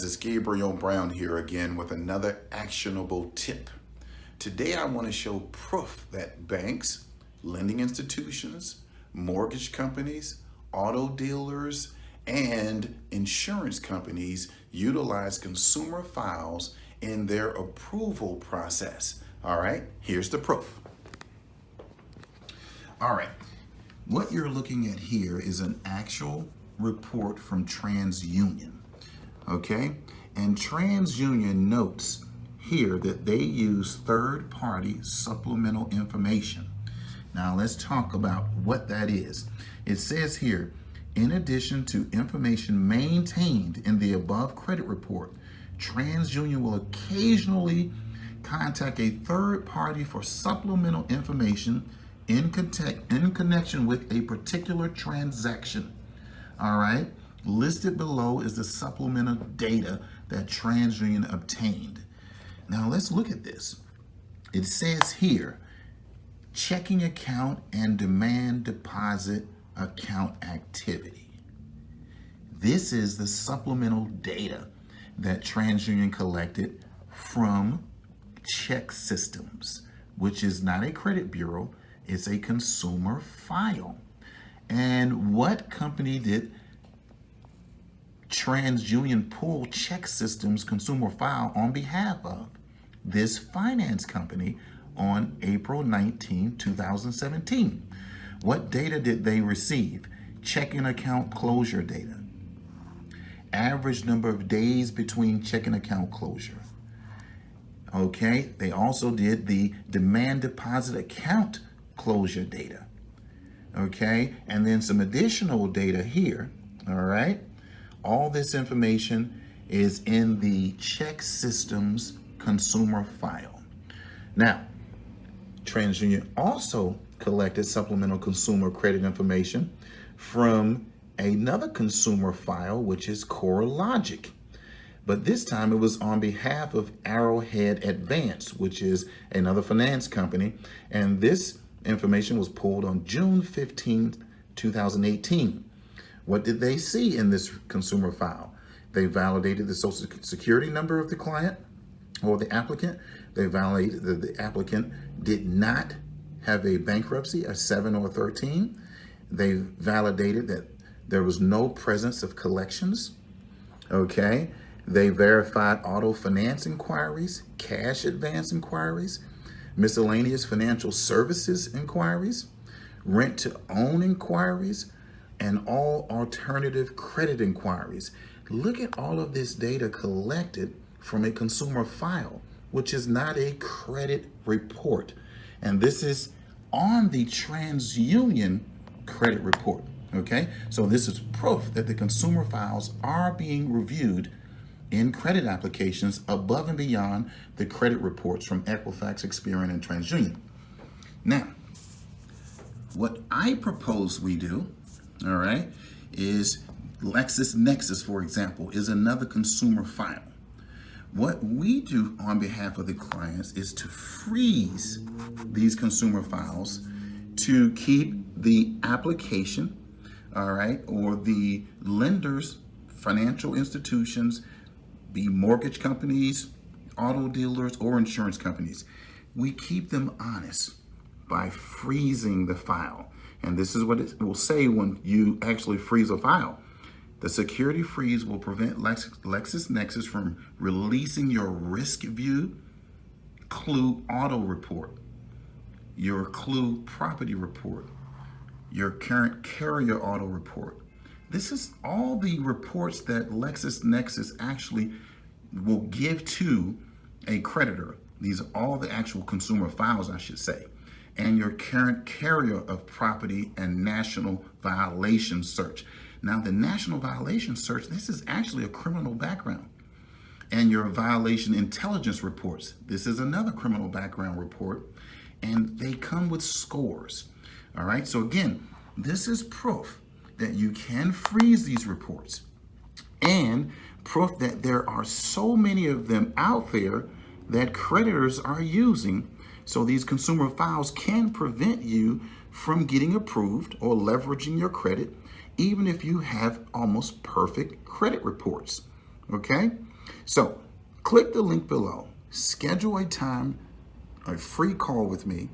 It's Gabriel Brown here again with another actionable tip. Today I want to show proof that banks, lending institutions, mortgage companies, auto dealers, and insurance companies utilize consumer files in their approval process. All right, here's the proof. All right, what you're looking at here is an actual report from TransUnion. Okay, and TransUnion notes here that they use third-party supplemental information. Now let's talk about what that is. It says here, in addition to information maintained in the above credit report, TransUnion will occasionally contact a third party for supplemental information in connection with a particular transaction. All right. Listed below is the supplemental data that TransUnion obtained. Now let's look at this. It says here, checking account and demand deposit account activity. This is the supplemental data that TransUnion collected from check systems, which is not a credit bureau, it's a consumer file. And what company did TransUnion pull check systems consumer file on behalf of? This finance company on April 19, 2017. What data did they receive? Checking account closure data. Average number of days between checking account closure. Okay, they also did the demand deposit account closure data. Okay, and then some additional data here, all right? All this information is in the check systems consumer file. Now, TransUnion also collected supplemental consumer credit information from another consumer file, which is CoreLogic. But this time it was on behalf of Arrowhead Advance, which is another finance company. And this information was pulled on June 15, 2018. What did they see in this consumer file? They validated the social security number of the client or the applicant. They validated that the applicant did not have a bankruptcy, a 7 or 13. They validated that there was no presence of collections. Okay. They verified auto finance inquiries, cash advance inquiries, miscellaneous financial services inquiries, rent to own inquiries, and all alternative credit inquiries. Look at all of this data collected from a consumer file, which is not a credit report. And this is on the TransUnion credit report, okay? So this is proof that the consumer files are being reviewed in credit applications above and beyond the credit reports from Equifax, Experian, and TransUnion. Now, what I propose we do, all right, is LexisNexis, for example, is another consumer file. What we do on behalf of the clients is to freeze these consumer files to keep the application, all right, or the lenders, financial institutions, be mortgage companies, auto dealers, or insurance companies. We keep them honest by freezing the file. And this is what it will say when you actually freeze a file. The security freeze will prevent LexisNexis from releasing your risk view, Clue auto report, your Clue property report, your current carrier auto report. This is all the reports that LexisNexis actually will give to a creditor. These are all the actual consumer files, I should say. And your current carrier of property and national violation search. Now, the national violation search, this is actually a criminal background. And your violation intelligence reports, this is another criminal background report. And they come with scores. All right, so again, this is proof that you can freeze these reports and proof that there are so many of them out there that creditors are using. So these consumer files can prevent you from getting approved or leveraging your credit, even if you have almost perfect credit reports. Okay? So click the link below, schedule a time, a free call with me,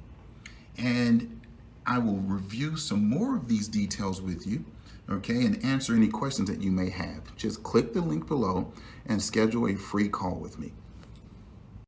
and I will review some more of these details with you, okay, and answer any questions that you may have. Just click the link below and schedule a free call with me.